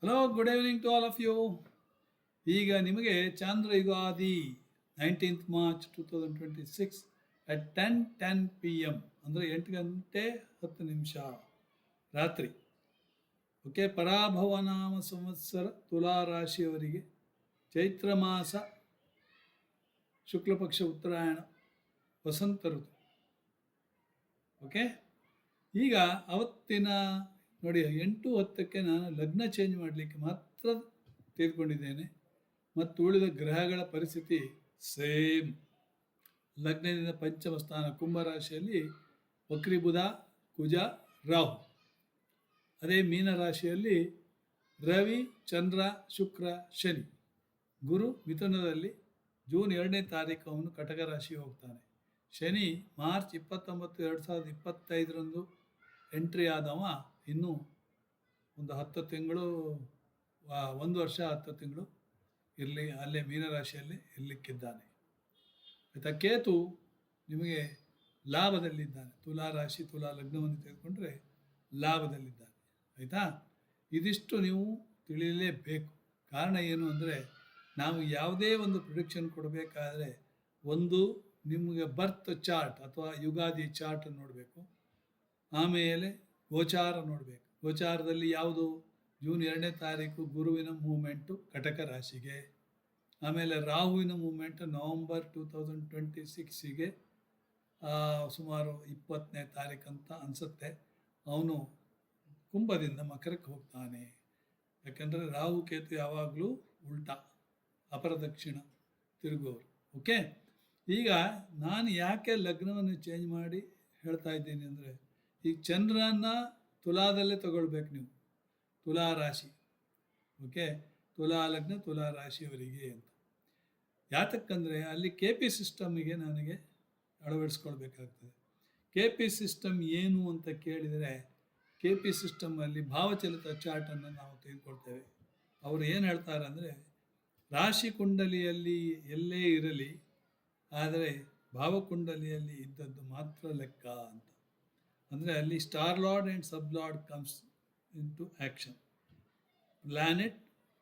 Hello, good evening to all of you. ಈಗ ನಿಮಗೆ ಚಾಂದ್ರ Ugadi 19th March 2026 at 10:10 PM ಅಂದರೆ 8 ಗಂಟೆ 10 ನಿಮಿಷ ರಾತ್ರಿ. ಓಕೆ, ಪರಾಭವನಾಮ ಸಂವತ್ಸರ ತುಲಾ ರಾಶಿಯವರಿಗೆ ಚೈತ್ರ ಮಾಸ ಶುಕ್ಲಪಕ್ಷ ಉತ್ತರಾಯಣ ವಸಂತ ಋತು. ಓಕೆ, ಈಗ ಅವತ್ತಿನ ನೋಡಿ 8:10ಕ್ಕೆ ನಾನು ಲಗ್ನ ಚೇಂಜ್ ಮಾಡಲಿಕ್ಕೆ ಮಾತ್ರ ತೆಗೆದುಕೊಂಡಿದ್ದೇನೆ ಮತ್ತು ಉಳಿದ ಗ್ರಹಗಳ ಪರಿಸ್ಥಿತಿ ಸೇಮ್. ಲಗ್ನದಿಂದ ಪಂಚಮ ಸ್ಥಾನ ಕುಂಭರಾಶಿಯಲ್ಲಿ ವಕ್ರಿ ಬುಧ, ಕುಜ, ರಾಹು. ಅದೇ ಮೀನರಾಶಿಯಲ್ಲಿ ರವಿ, ಚಂದ್ರ, ಶುಕ್ರ, ಶನಿ. ಗುರು ಮಿಥುನದಲ್ಲಿ ಜೂನ್ 2ನೇ ತಾರೀಕು ಅವನು ಕಟಕ ರಾಶಿಗೆ ಹೋಗ್ತಾನೆ. ಶನಿ ಮಾರ್ಚ್ 29, 2025 ಎಂಟ್ರಿ ಆದವ. ಇನ್ನೂ ಒಂದು 10 ತಿಂಗಳು, 1 ವರ್ಷ 10 ತಿಂಗಳು ಅಲ್ಲೇ ಮೀನರಾಶಿಯಲ್ಲೇ ಇರಲಿಕ್ಕಿದ್ದಾನೆ. ಆಯಿತಾ, ಕೇತು ನಿಮಗೆ ಲಾಭದಲ್ಲಿದ್ದಾನೆ. ತುಲಾ ರಾಶಿ, ತುಲಾ ಲಗ್ನವನ್ನು ತೆಗೆದುಕೊಂಡ್ರೆ ಲಾಭದಲ್ಲಿದ್ದಾನೆ. ಆಯಿತಾ, ಇದಿಷ್ಟು ನೀವು ತಿಳಿಯಲೇಬೇಕು. ಕಾರಣ ಏನು ಅಂದರೆ, ನಾವು ಯಾವುದೇ ಒಂದು ಪ್ರಿಡಿಕ್ಷನ್ ಕೊಡಬೇಕಾದ್ರೆ ಒಂದು ನಿಮಗೆ ಬರ್ತ್ ಚಾರ್ಟ್ ಅಥವಾ ಯುಗಾದಿ ಚಾರ್ಟ್ ನೋಡಬೇಕು. ಆಮೇಲೆ ಗೋಚಾರ ನೋಡಬೇಕು. ಗೋಚಾರದಲ್ಲಿ ಯಾವುದು? ಜೂನ್ 2ನೇ ತಾರೀಕು ಗುರುವಿನ ಮೂಮೆಂಟು ಕಟಕ ರಾಶಿಗೆ. ಆಮೇಲೆ ರಾಹುವಿನ ಮೂಮೆಂಟ್ ನವಂಬರ್ 2026ಗೆ ಸುಮಾರು 20ನೇ ತಾರೀಕು ಅಂತ ಅನಿಸುತ್ತೆ. ಅವನು ಕುಂಭದಿಂದ ಮಕರಕ್ಕೆ ಹೋಗ್ತಾನೆ. ಯಾಕೆಂದರೆ ರಾಹು ಕೇತು ಯಾವಾಗಲೂ ಉಲ್ಟಾ, ಅಪರದಕ್ಷಿಣ ತಿರುಗುವವರು. ಓಕೆ, ಈಗ ನಾನು ಯಾಕೆ ಲಗ್ನವನ್ನು ಚೇಂಜ್ ಮಾಡಿ ಹೇಳ್ತಾ ಇದ್ದೀನಿ ಅಂದರೆ, ಈಗ ಚಂದ್ರನ ತುಲಾದಲ್ಲೇ ತಗೊಳ್ಬೇಕು ನೀವು. ತುಲಾ ರಾಶಿ. ಓಕೆ, ತುಲಾ ಲಗ್ನ ತುಲಾ ರಾಶಿಯವರಿಗೆ ಅಂತ. ಯಾತಕ್ಕಂದರೆ ಅಲ್ಲಿ ಕೆ ಪಿ ಸಿಸ್ಟಮಿಗೆ ನನಗೆ ಅಳವಡಿಸ್ಕೊಳ್ಬೇಕಾಗ್ತದೆ. ಕೆ ಪಿ ಸಿಸ್ಟಮ್ ಏನು ಅಂತ ಕೇಳಿದರೆ, ಕೆ ಪಿ ಸಿಸ್ಟಮಲ್ಲಿ ಭಾವಚಲಿತ ಚಾರ್ಟನ್ನು ನಾವು ತೆಗೆದುಕೊಳ್ತೇವೆ. ಅವರು ಏನು ಹೇಳ್ತಾರೆ ಅಂದರೆ, ರಾಶಿ ಕುಂಡಲಿಯಲ್ಲಿ ಎಲ್ಲೇ ಇರಲಿ, ಆದರೆ ಭಾವಕುಂಡಲಿಯಲ್ಲಿ ಇದ್ದದ್ದು ಮಾತ್ರ ಲೆಕ್ಕ ಅಂತ. ಅಂದರೆ ಅಲ್ಲಿ star lord and sub lord comes into action.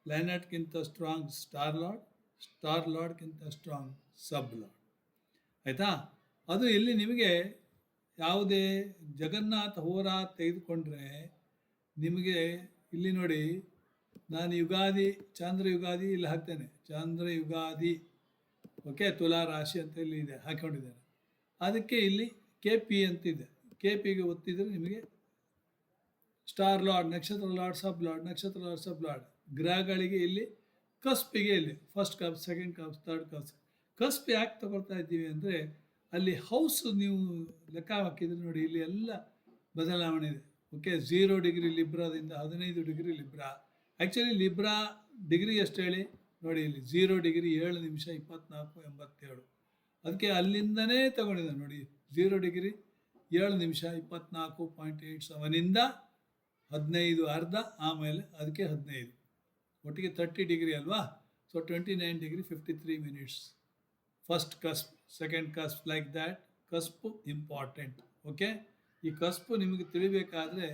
ಪ್ಲ್ಯಾನೆಟ್ಗಿಂತ ಸ್ಟ್ರಾಂಗ್ ಸ್ಟಾರ್ ಲಾರ್ಡ್ಗಿಂತ ಸ್ಟ್ರಾಂಗ್ ಸಬ್ ಲಾರ್ಡ್. ಆಯಿತಾ, ಅದು ಇಲ್ಲಿ ನಿಮಗೆ ಯಾವುದೇ ಜಗನ್ನಾಥ ಹೋರ ತೆಗೆದುಕೊಂಡ್ರೆ ನಿಮಗೆ ಇಲ್ಲಿ ನೋಡಿ, ನಾನು ಯುಗಾದಿ, ಚಾಂದ್ರ ಯುಗಾದಿ ಇಲ್ಲಿ ಹಾಕ್ತೇನೆ. ಚಾಂದ್ರ ಯುಗಾದಿ, ಓಕೆ, ತುಲಾ ರಾಶಿ ಅಂತ ಇಲ್ಲಿ ಇದೆ, ಹಾಕೊಂಡಿದ್ದೇನೆ. ಅದಕ್ಕೆ ಇಲ್ಲಿ ಕೆ ಪಿ ಅಂತಿದೆ. ಕೆ ಪಿಗೆ ಒತ್ತಿದರೆ ನಿಮಗೆ ಸ್ಟಾರ್ ಲಾರ್ಡ್, ನಕ್ಷತ್ರ ಲಾರ್ಡ್, ಸಬ್ ಲಾರ್ಡ್, ನಕ್ಷತ್ರ ಲಾರ್ಡ್, ಸಬ್ ಲಾರ್ಡ್. ಗ್ರಹಗಳಿಗೆ ಇಲ್ಲಿ ಕಸ್ಪಿಗೆ ಇಲ್ಲಿ first cup, second cup, third cup. Cusp ಯಾಕೆ ತಗೊಳ್ತಾ ಇದ್ದೀವಿ ಅಂದರೆ, ಅಲ್ಲಿ ಹೌಸ್ ನೀವು ಲೆಕ್ಕ ಹಾಕಿದರೆ ನೋಡಿ, ಇಲ್ಲಿ ಎಲ್ಲ ಬದಲಾವಣೆ ಇದೆ. ಓಕೆ, 0 ಡಿಗ್ರಿ ಲಿಬ್ರಾದಿಂದ 15 degree Libra. Actually Libra degree ಎಷ್ಟು ಹೇಳಿ ನೋಡಿ, ಇಲ್ಲಿ 0 ಡಿಗ್ರಿ 7 ನಿಮಿಷ 24:87. ಅದಕ್ಕೆ ಅಲ್ಲಿಂದನೇ ತಗೊಂಡಿದ್ದೆ ನೋಡಿ, 0 ಡಿಗ್ರಿ 7 ನಿಮಿಷ 24.87ಇಂದ 15 ಅರ್ಧ, ಆಮೇಲೆ ಅದಕ್ಕೆ 15, ಒಟ್ಟಿಗೆ 30 ಡಿಗ್ರಿ ಅಲ್ವಾ. So 29 degree 53 minutes. First cusp, second cusp, like that. Cusp important. Okay, ಈ ಕಸ್ಪು ನಿಮಗೆ ತಿಳಿಬೇಕಾದ್ರೆ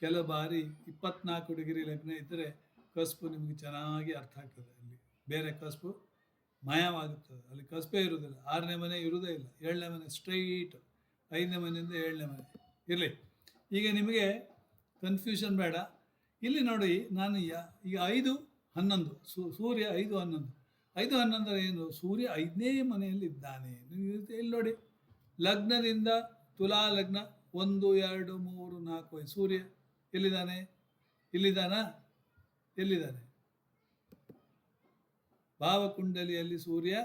ಕೆಲವು ಬಾರಿ 24 ಡಿಗ್ರಿ ಲಗ್ನ ಇದ್ದರೆ ಕಸ್ಪು ನಿಮಗೆ ಚೆನ್ನಾಗಿ ಅರ್ಥ ಆಗ್ತದೆ. ಅಲ್ಲಿ ಬೇರೆ ಕಸ್ಪು ಮಾಯವಾಗುತ್ತದೆ, ಅಲ್ಲಿ ಕಸ್ಪೇ ಇರುವುದಿಲ್ಲ. 6ನೇ ಮನೆ ಇರುವುದೇ ಇಲ್ಲ, 7ನೇ ಮನೆ ಸ್ಟ್ರೈಟ್, 5ನೇ ಮನೆಯಿಂದ 7ನೇ ಮನೆ ಇರಲಿ. ಈಗ ನಿಮಗೆ ಕನ್ಫ್ಯೂಷನ್ ಬೇಡ. ಇಲ್ಲಿ ನೋಡಿ, ನಾನು ಈಗ 5-11 ಸೂರ್ಯ 5-11. 5-11 ಏನು? ಸೂರ್ಯ 5ನೇ ಮನೆಯಲ್ಲಿ ಇದ್ದಾನೆ. ನೀವು ಇಲ್ಲಿ ನೋಡಿ, ಲಗ್ನದಿಂದ ತುಲಾ ಲಗ್ನ 1, 2, 3, 4, 5. ಸೂರ್ಯ ಎಲ್ಲಿದ್ದಾನೆ? ಇಲ್ಲಿದ್ದಾನಾ? ಎಲ್ಲಿದ್ದಾನೆ? ಭಾವಕುಂಡಲಿಯಲ್ಲಿ ಸೂರ್ಯ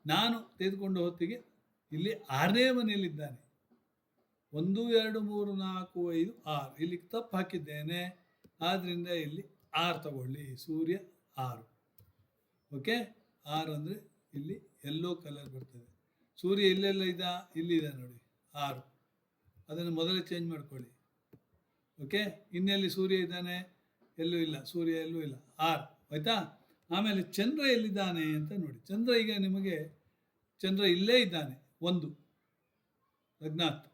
ನಾನು ತೆಗೆದುಕೊಂಡ ಹೊತ್ತಿಗೆ ಇಲ್ಲಿ 6ನೇ ಮನೆಯಲ್ಲಿದ್ದಾನೆ. 1, 2, 3, 4, 5, 6. ಇಲ್ಲಿ ತಪ್ಪು ಹಾಕಿದ್ದೇನೆ, ಆದ್ದರಿಂದ ಇಲ್ಲಿ 6 ತಗೊಳ್ಳಿ. ಸೂರ್ಯ 6. ಓಕೆ, 6 ಅಂದರೆ ಇಲ್ಲಿ ಯೆಲ್ಲೋ ಕಲರ್ ಬರ್ತದೆ. ಸೂರ್ಯ ಇಲ್ಲೆಲ್ಲ ಇಲ್ಲಿದೆ ನೋಡಿ, 6. ಅದನ್ನು ಮೊದಲೇ ಚೇಂಜ್ ಮಾಡ್ಕೊಳ್ಳಿ. ಓಕೆ, ಇನ್ನೆಲ್ಲಿ ಸೂರ್ಯ ಇದ್ದಾನೆ? ಎಲ್ಲೂ ಇಲ್ಲ, ಸೂರ್ಯ ಎಲ್ಲೂ ಇಲ್ಲ, 6. ಆಯಿತಾ. ಆಮೇಲೆ ಚಂದ್ರ ಎಲ್ಲಿದ್ದಾನೆ ಅಂತ ನೋಡಿ. ಚಂದ್ರ ಈಗ ನಿಮಗೆ ಚಂದ್ರ ಇಲ್ಲೇ ಇದ್ದಾನೆ. 1 ಲಗ್ನಾತ್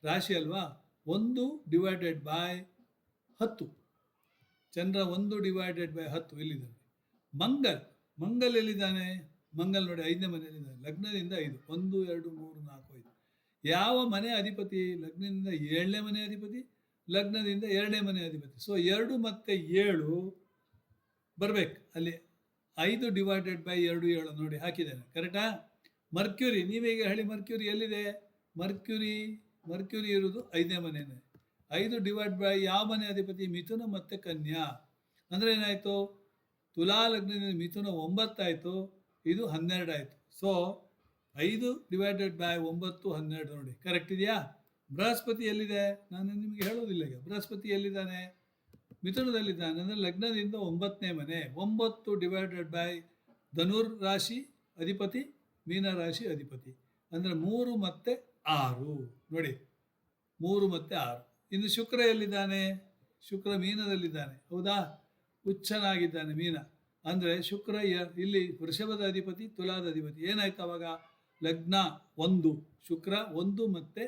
ರಾಶಿ ಅಲ್ವಾ. 1 ಡಿವೈಡೆಡ್ ಬೈ 10. ಚಂದ್ರ 1/10 ಇಲ್ಲಿದ್ದಾನೆ. ಮಂಗಲ್ ಎಲ್ಲಿದ್ದಾನೆ? ಮಂಗಲ್ ನೋಡಿ 5ನೇ ಮನೆಯಲ್ಲಿದ್ದಾನೆ. ಲಗ್ನದಿಂದ 5, 1 2 3 4 5. ಯಾವ ಮನೆ ಅಧಿಪತಿ? ಲಗ್ನದಿಂದ 7ನೇ ಮನೆ ಅಧಿಪತಿ, ಲಗ್ನದಿಂದ 2ನೇ ಮನೆ ಅಧಿಪತಿ. ಸೊ 2 ಮತ್ತು 7 ಬರ್ಬೇಕು ಅಲ್ಲಿ. 5/2 7 ನೋಡಿ ಹಾಕಿದ್ದೇನೆ, ಕರೆಕ್ಟಾ? ಮರ್ಕ್ಯೂರಿ, ನೀವೀಗ ಹೇಳಿ ಮರ್ಕ್ಯೂರಿ ಎಲ್ಲಿದೆ? ಮರ್ಕ್ಯೂರಿ ಇರೋದು 5ನೇ ಮನೆಯೇ. 5 ಯಾವ ಮನೆ ಅಧಿಪತಿ? ಮಿಥುನ ಮತ್ತು ಕನ್ಯಾ. ಅಂದರೆ ಏನಾಯಿತು? ತುಲಾ ಲಗ್ನದಿಂದ ಮಿಥುನ 9 ಆಯಿತು, ಇದು 12 ಆಯಿತು. ಸೊ 5/9 12 ನೋಡಿ, ಕರೆಕ್ಟ್ ಇದೆಯಾ? ಬೃಹಸ್ಪತಿ ಎಲ್ಲಿದೆ? ನಾನು ನಿಮಗೆ ಹೇಳೋದಿಲ್ಲ ಈಗ. ಬೃಹಸ್ಪತಿ ಎಲ್ಲಿದ್ದಾನೆ? ಮಿಥುನದಲ್ಲಿದ್ದಾನೆ. ಅಂದರೆ ಲಗ್ನದಿಂದ 9ನೇ ಮನೆ. 9/, ಧನುರ್ ರಾಶಿ ಅಧಿಪತಿ, ಮೀನ ರಾಶಿ ಅಧಿಪತಿ. ಅಂದರೆ 3 ಮತ್ತು 6 ನೋಡಿ, 3 ಮತ್ತು 6. ಇನ್ನು ಶುಕ್ರ ಎಲ್ಲಿದ್ದಾನೆ? ಶುಕ್ರ ಮೀನದಲ್ಲಿದ್ದಾನೆ, ಹೌದಾ? ಉಚ್ಚನಾಗಿದ್ದಾನೆ ಮೀನ. ಅಂದರೆ ಶುಕ್ರ ಇಲ್ಲಿ ವೃಷಭದ ಅಧಿಪತಿ, ತುಲಾದ ಅಧಿಪತಿ. ಏನಾಯ್ತು ಅವಾಗ? ಲಗ್ನ 1, ಶುಕ್ರ 1 ಮತ್ತು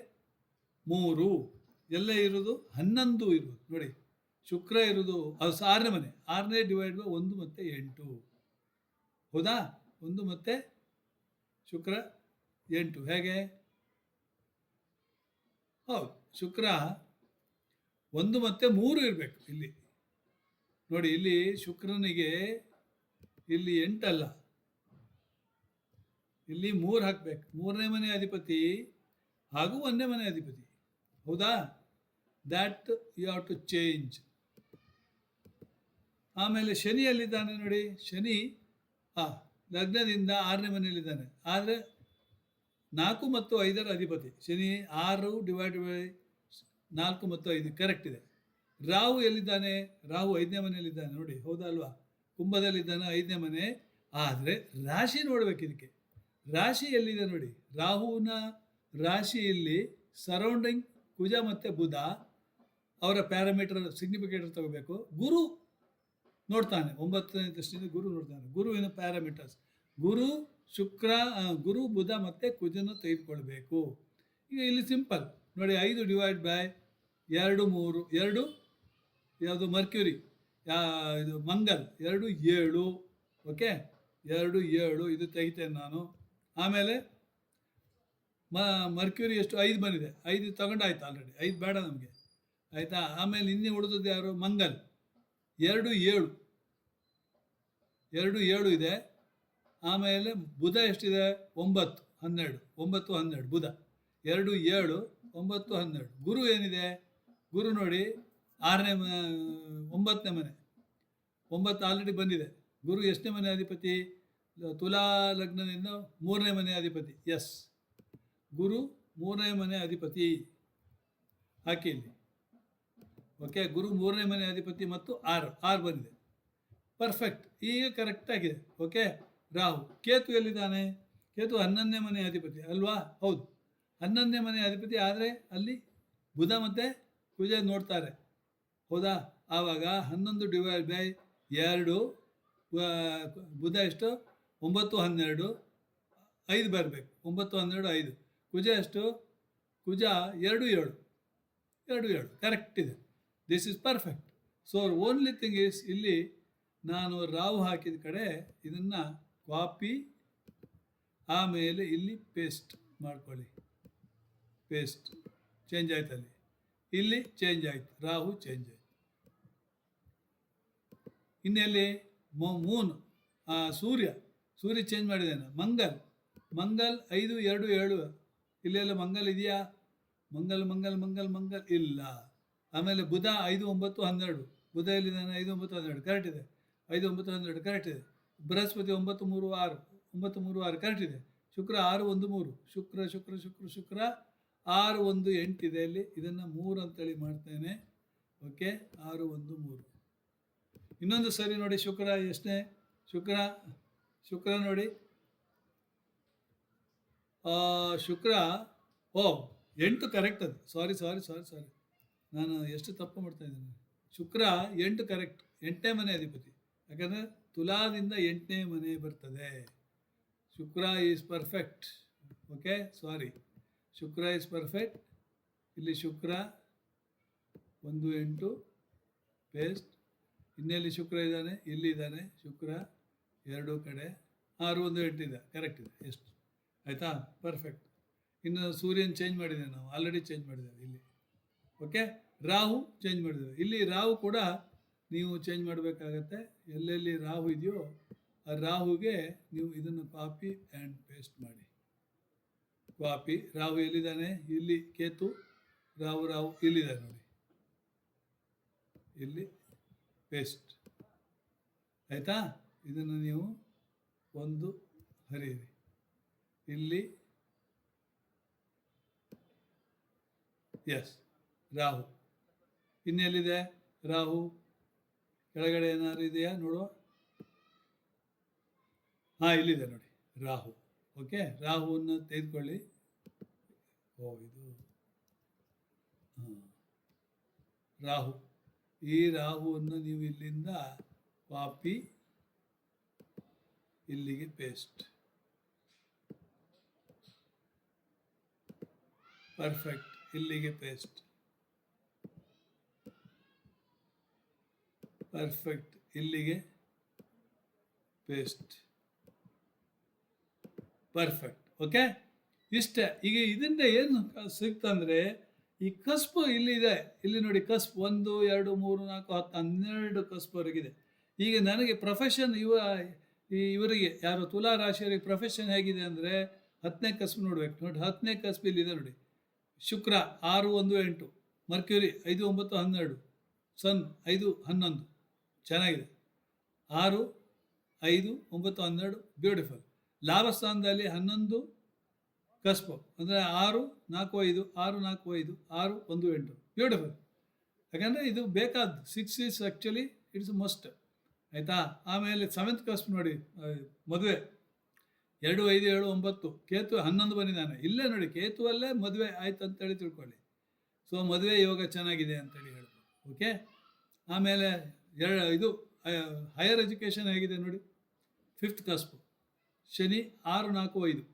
3 ಎಲ್ಲ ಇರೋದು 11 ಇರೋದು ನೋಡಿ. ಶುಕ್ರ ಇರೋದು ಅದು 6ನೇ ಮನೆ. 6/1 ಮತ್ತು 8, ಹೌದಾ? 1 ಮತ್ತು ಶುಕ್ರ 8 ಹೇಗೆ? ಹೌದು, ಶುಕ್ರ 1 ಮತ್ತು 3 ಇರಬೇಕು ಇಲ್ಲಿ ನೋಡಿ. ಇಲ್ಲಿ ಶುಕ್ರನಿಗೆ ಇಲ್ಲಿ 8 ಅಲ್ಲ, ಇಲ್ಲಿ 3 ಹಾಕಬೇಕು. 3ನೇ ಮನೆ ಅಧಿಪತಿ ಹಾಗೂ 1ನೇ ಮನೆ ಅಧಿಪತಿ, ಹೌದಾ? That you have to change. ಆಮೇಲೆ ಶನಿ ಎಲ್ಲಿದ್ದಾನೆ ನೋಡಿ? ಶನಿ ಲಗ್ನದಿಂದ 6ನೇ ಮನೆಯಲ್ಲಿದ್ದಾನೆ, ಆದರೆ 4 ಮತ್ತು 5ರ ಅಧಿಪತಿ. ಶನಿ 6/4 ಮತ್ತು 5 ಕರೆಕ್ಟ್ ಇದೆ. ರಾಹು ಎಲ್ಲಿದ್ದಾನೆ? ರಾಹು 5ನೇ ಮನೆಯಲ್ಲಿದ್ದಾನೆ ನೋಡಿ, ಹೌದಾ ಅಲ್ವಾ? ಕುಂಭದಲ್ಲಿದ್ದಾನೆ, 5ನೇ ಮನೆ. ಆದರೆ ರಾಶಿ ನೋಡ್ಬೇಕು ಇದಕ್ಕೆ. ರಾಶಿ ಎಲ್ಲಿದೆ ನೋಡಿ? ರಾಹುವಿನ ರಾಶಿಯಲ್ಲಿ ಸರೌಂಡಿಂಗ್ ಕುಜ ಮತ್ತು ಬುಧ, ಅವರ ಪ್ಯಾರಾಮೀಟರ್ ಸಿಗ್ನಿಫಿಕೇಟರ್ ತಗೋಬೇಕು. ಗುರು ನೋಡ್ತಾನೆ, 9ನೇ ದೃಷ್ಟಿಯಿಂದ ಗುರು ನೋಡ್ತಾನೆ. ಗುರುವಿನ ಪ್ಯಾರಾಮೀಟರ್ಸ್ ಗುರು, ಶುಕ್ರ, ಗುರು, ಬುಧ ಮತ್ತು ಕುಜನ ತೆಗೆದುಕೊಳ್ಬೇಕು. ಈಗ ಇಲ್ಲಿ ಸಿಂಪಲ್ ನೋಡಿ, 5/2 3 2 ಯಾವುದು? ಮರ್ಕ್ಯೂರಿ. ಇದು ಮಂಗಲ್ 2 7, ಓಕೆ? 2 7 ಇದು ತೆಗಿತೇನೆ ನಾನು. ಆಮೇಲೆ ಮರ್ಕ್ಯೂರಿ ಎಷ್ಟು? 5 ಬಂದಿದೆ. 5 ತಗೊಂಡಾಯ್ತು ಆಲ್ರೆಡಿ, 5 ಬೇಡ ನಮಗೆ, ಆಯಿತಾ? ಆಮೇಲೆ ಇನ್ನೇ ಉಳಿದದ್ದು ಯಾರು? ಮಂಗಲ್ 2 7 ಇದೆ. ಆಮೇಲೆ ಬುಧ ಎಷ್ಟಿದೆ? 9 12 ಬುಧ 2 7 9 12. ಗುರು ಏನಿದೆ? ಗುರು ನೋಡಿ 9ನೇ ಮನೆ. 9 ಆಲ್ರೆಡಿ ಬಂದಿದೆ. ಗುರು ಎಷ್ಟನೇ ಮನೆ ಅಧಿಪತಿ? ತುಲಾ ಲಗ್ನದಿಂದ 3ನೇ ಮನೆ ಅಧಿಪತಿ. ಎಸ್, ಗುರು 3ನೇ ಮನೆ ಅಧಿಪತಿ ಹಾಕಿ ಇಲ್ಲಿ, ಓಕೆ? ಗುರು 3ನೇ ಮನೆ ಅಧಿಪತಿ ಮತ್ತು 6 ಬಂದಿದೆ, ಪರ್ಫೆಕ್ಟ್. ಈಗ ಕರೆಕ್ಟ್ ಆಗಿದೆ, ಓಕೆ? ರಾಹು. ಕೇತು ಎಲ್ಲಿದ್ದಾನೆ? ಕೇತು 11ನೇ ಮನೆ ಅಧಿಪತಿ ಅಲ್ವಾ? ಹೌದು, 11ನೇ ಮನೆ ಅಧಿಪತಿ. ಆದರೆ ಅಲ್ಲಿ ಬುಧ ಮತ್ತು ಕುಜ ನೋಡ್ತಾರೆ, ಹೌದಾ? ಆವಾಗ 11/2 ಬುಧ ಎಷ್ಟು? 9 12 5 ಬರಬೇಕು. 9 12 5. ಕುಜ ಎಷ್ಟು? ಕುಜ 2 7 ಕರೆಕ್ಟ್ ಇದೆ. This is perfect. So only thing is, ಇಲ್ಲಿ ನಾನು ರಾಹು ಹಾಕಿದ ಕಡೆ ಇದನ್ನು ಕಾಪಿ, ಆಮೇಲೆ ಇಲ್ಲಿ ಪೇಸ್ಟ್ ಮಾಡ್ಕೊಳ್ಳಿ. ಪೇಸ್ಟ್ ಚೇಂಜ್ ಆಯ್ತು, ಅಲ್ಲಿ ಇಲ್ಲಿ ಚೇಂಜ್ ಆಯಿತು, ರಾಹು ಚೇಂಜ್ ಆಯಿತು. ಇನ್ನೆಲ್ಲಿ? ಮೂನ್, ಸೂರ್ಯ ಚೇಂಜ್ ಮಾಡಿದ್ದೇನೆ. ಮಂಗಲ್ 5 2 7. ಇಲ್ಲೆಲ್ಲ ಮಂಗಲ್ ಇದೆಯಾ? ಮಂಗಲ್ ಇಲ್ಲ. ಆಮೇಲೆ ಬುಧ 5 9 12. ಬುಧ ಎಲ್ಲಿದ್ದಾನೆ? 5 9 12 ಕರೆಕ್ಟ್ ಇದೆ. 5 9 12 ಕರೆಕ್ಟ್ ಇದೆ. ಬೃಹಸ್ಪತಿ 9 3 6 ಕರೆಕ್ಟ್ ಇದೆ. ಶುಕ್ರ 6 1 3. ಶುಕ್ರ 6 1 8 ಇದೆ ಇಲ್ಲಿ. ಇದನ್ನು 3 ಅಂತೇಳಿ ಮಾಡ್ತೇನೆ, ಓಕೆ? 6 1 3. ಇನ್ನೊಂದು ಸರಿ ನೋಡಿ, ಶುಕ್ರ ಎಷ್ಟನೇ? ಶುಕ್ರ ನೋಡಿ, ಶುಕ್ರ 8 ಕರೆಕ್ಟ್. ಅದು ಸಾರಿ, ನಾನು ಎಷ್ಟು ತಪ್ಪು ಮಾಡ್ತಾ ಇದ್ದೇನೆ. ಶುಕ್ರ 8 ಕರೆಕ್ಟ್, 8ನೇ ಮನೆ ಅಧಿಪತಿ. ಯಾಕಂದರೆ ತುಲಾದಿಂದ 8ನೇ ಮನೆ ಬರ್ತದೆ. Shukra is perfect, okay? Sorry, Shukra is perfect. ಇಲ್ಲಿ ಶುಕ್ರ 1 8 ಪೇಸ್ಟ್. ಇನ್ನೆಲ್ಲಿ ಶುಕ್ರ ಇದ್ದಾನೆ, ಇಲ್ಲಿದ್ದಾನೆ ಶುಕ್ರ, ಎರಡೂ ಕಡೆ 6 1 8 ಇದೆ, ಕರೆಕ್ಟ್ ಇದೆ. ಎಷ್ಟು ಆಯಿತಾ? ಪರ್ಫೆಕ್ಟ್. ಇನ್ನು ಸೂರ್ಯನ ಚೇಂಜ್ ಮಾಡಿದ್ದೇವೆ ನಾವು, ಆಲ್ರೆಡಿ ಚೇಂಜ್ ಮಾಡಿದ್ದೇವೆ ಇಲ್ಲಿ. ಓಕೆ, ರಾಹು ಚೇಂಜ್ ಮಾಡಿದ್ದೇವೆ. ಇಲ್ಲಿ ರಾಹು ಕೂಡ ನೀವು ಚೇಂಜ್ ಮಾಡಬೇಕಾಗತ್ತೆ. ಎಲ್ಲೆಲ್ಲಿ ರಾಹು ಇದೆಯೋ ಆ ರಾಹುಗೆ ನೀವು ಇದನ್ನು ಕಾಪಿ ಆ್ಯಂಡ್ ಪೇಸ್ಟ್ ಮಾಡಿ. ಕಾಪಿ, ರಾಹು ಎಲ್ಲಿದ್ದಾನೆ, ಇಲ್ಲಿ ಕೇತು, ರಾಹು ಇಲ್ಲಿದ್ದಾನೆ ನೋಡಿ, ಇಲ್ಲಿ ಪೇಸ್ಟ್. ಆಯಿತಾ? ಇದನ್ನು ನೀವು ಒಂದು ಹರಿಯಿರಿ. ಇಲ್ಲಿ ಎಸ್ ರಾಹು. ಇನ್ನೆಲ್ಲಿದೆ ರಾಹು? ಕೆಳಗಡೆ ಏನಾದ್ರು ಇದೆಯಾ ನೋಡುವ. ಹಾಂ, ಇಲ್ಲಿದೆ ನೋಡಿ ರಾಹು. ಓಕೆ, ರಾಹುವನ್ನು ತೆಗೆದುಕೊಳ್ಳಿ. ಇದು ರಾಹು. ಈ ರಾಹುವನ್ನು ನೀವು ಇಲ್ಲಿಂದ ಕಾಪಿ, ಇಲ್ಲಿಗೆ ಪೇಸ್ಟ್. ಪರ್ಫೆಕ್ಟ್. ಇಲ್ಲಿಗೆ ಪೇಸ್ಟ್. ಪರ್ಫೆಕ್ಟ್. ಇಲ್ಲಿಗೆ ಪೇಸ್ಟ್. ಪರ್ಫೆಕ್ಟ್. ಓಕೆ, ಇಷ್ಟೇ. ಈಗ ಇದರಿಂದ ಏನು ಸಿಕ್ತಂದರೆ, ಈ ಕಸ್ಪು ಇಲ್ಲಿದೆ, ಇಲ್ಲಿ ನೋಡಿ ಕಸ್ಪು 1 2 3 4 10 12 ಕಸ್ಪವರೆಗಿದೆ. ಈಗ ನನಗೆ ಪ್ರೊಫೆಷನ್ ಇವರಿಗೆ ಯಾರು ತುಲಾ ರಾಶಿಯವರಿಗೆ ಪ್ರೊಫೆಷನ್ ಹೇಗಿದೆ ಅಂದರೆ 10ನೇ ಕಸ್ಬು ನೋಡ್ಬೇಕು ನೋಡಿ. 10ನೇ ಕಸ್ಬು ಇಲ್ಲಿದೆ ನೋಡಿ. ಶುಕ್ರ 6 1 8, ಮರ್ಕ್ಯೂರಿ 5 9 12, ಸನ್ 5 11, ಚೆನ್ನಾಗಿದೆ. 6 5 9 12, ಬ್ಯೂಟಿಫುಲ್. ಲಾಭಸ್ಥಾನದಲ್ಲಿ 11 ಕಸ್ಬು ಅಂದರೆ 6 4 5 6 4 5 6 1 8, ಬ್ಯೂಟಿಫುಲ್. ಯಾಕಂದರೆ ಇದು ಬೇಕಾದ್ದು 6 ಈಸ್ ಆ್ಯಕ್ಚುಲಿ ಇಟ್ಸ್ ಮಸ್ಟ್. ಆಯಿತಾ? ಆಮೇಲೆ 7th ಕಸ್ಬು ನೋಡಿ, ಮದುವೆ 2 5 7 9, ಕೇತು 11 ಬಂದಿದ್ದಾನೆ. ಇಲ್ಲೇ ನೋಡಿ, ಕೇತುವಲ್ಲೇ ಮದುವೆ ಆಯ್ತು ಅಂತೇಳಿ ತಿಳ್ಕೊಳ್ಳಿ. ಸೊ ಮದುವೆ ಯೋಗ ಚೆನ್ನಾಗಿದೆ ಅಂತೇಳಿ ಹೇಳ್ಬೋದು. ಓಕೆ, ಆಮೇಲೆ ಇದು ಹೈಯರ್ ಎಜುಕೇಷನ್ ಹೇಗಿದೆ ನೋಡಿ. 5th cusp Shani 6 4 5.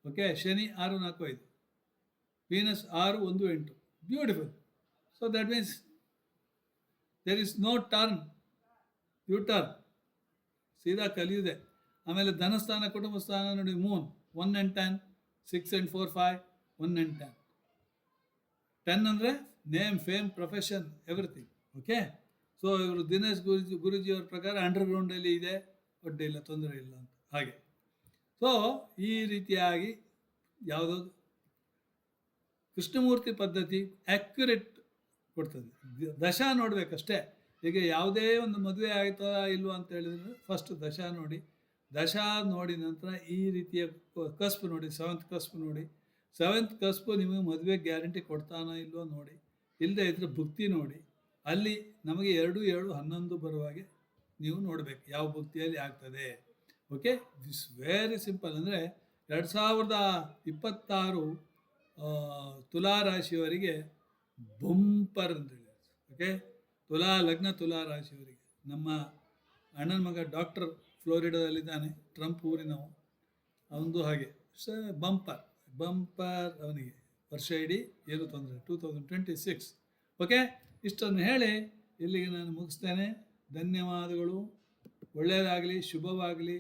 Okay, Shani 6 4 5, Venus 6 1 8, beautiful. So that means there is no turn, U turn, ಸೀದಾ ಕಲಿಯುವುದೇ. ಆಮೇಲೆ ಧನಸ್ಥಾನ ಕುಟುಂಬ ಸ್ಥಾನ ನೋಡಿ, ಮೂನ್ 1 and 10, 6 and 4 5, 1 and 10. 10 ಅಂದರೆ name, fame, profession, everything. Okay, so ಇವರು ದಿನೇಶ್ ಗುರುಜಿಯವ್ರ ಪ್ರಕಾರ ಅಂಡರ್ಗ್ರೌಂಡಲ್ಲಿ ಇದೆ, ಒಡ್ಡೆ ಇಲ್ಲ, ತೊಂದರೆ ಇಲ್ಲ ಅಂತ. ಹಾಗೆ ಸೊ ಈ ರೀತಿಯಾಗಿ ಯಾವುದೋ ಕೃಷ್ಣಮೂರ್ತಿ ಪದ್ಧತಿ ಆ್ಯಕ್ಯುರೇಟ್ ಕೊಡ್ತದೆ. ದಶಾ ನೋಡಬೇಕಷ್ಟೇ. ಈಗ ಯಾವುದೇ ಒಂದು ಮದುವೆ ಆಯ್ತಾ ಇಲ್ವೋ ಅಂತ ಹೇಳಿದ್ರೆ ಫಸ್ಟ್ ದಶಾ ನೋಡಿ. ದಶಾ ನೋಡಿ ನಂತರ ಈ ರೀತಿಯ ಕಸ್ಬು ನೋಡಿ, 7th ಕಸ್ಬು ನೋಡಿ. 7th ಕಸ್ಬು ನಿಮಗೆ ಮದುವೆ ಗ್ಯಾರಂಟಿ ಕೊಡ್ತಾನೋ ಇಲ್ವೋ ನೋಡಿ. ಇಲ್ಲದೆ ಇದ್ರೆ ಭುಕ್ತಿ ನೋಡಿ. ಅಲ್ಲಿ ನಮಗೆ 2 7 11 ಬರುವಾಗೆ ನೀವು ನೋಡಬೇಕು ಯಾವ ಭುಕ್ತಿಯಲ್ಲಿ ಆಗ್ತದೆ. Okay, this very simple. ಅಂದರೆ 2026 ತುಲಾ ರಾಶಿಯವರಿಗೆ ಬಂಪರ್ ಅಂತೇಳಿ. ಓಕೆ, ತುಲಾ ಲಗ್ನ ತುಲಾ ರಾಶಿಯವರಿಗೆ ನಮ್ಮ ಅಣ್ಣನ ಮಗ ಡಾಕ್ಟರ್ ಫ್ಲೋರಿಡಾದಲ್ಲಿದ್ದಾನೆ, ಟ್ರಂಪ್ ಊರಿನವು. ಅವನದು ಹಾಗೆ ಬಂಪರ್ ಬಂಪರ್ ಅವನಿಗೆ ವರ್ಷ ಇಡೀ ಏನು ತೊಂದರೆ. 2026. ಓಕೆ, ಇಷ್ಟನ್ನು ಹೇಳಿ ಇಲ್ಲಿಗೆ ನಾನು ಮುಗಿಸ್ತೇನೆ. ಧನ್ಯವಾದಗಳು. ಒಳ್ಳೆಯದಾಗಲಿ, ಶುಭವಾಗಲಿ.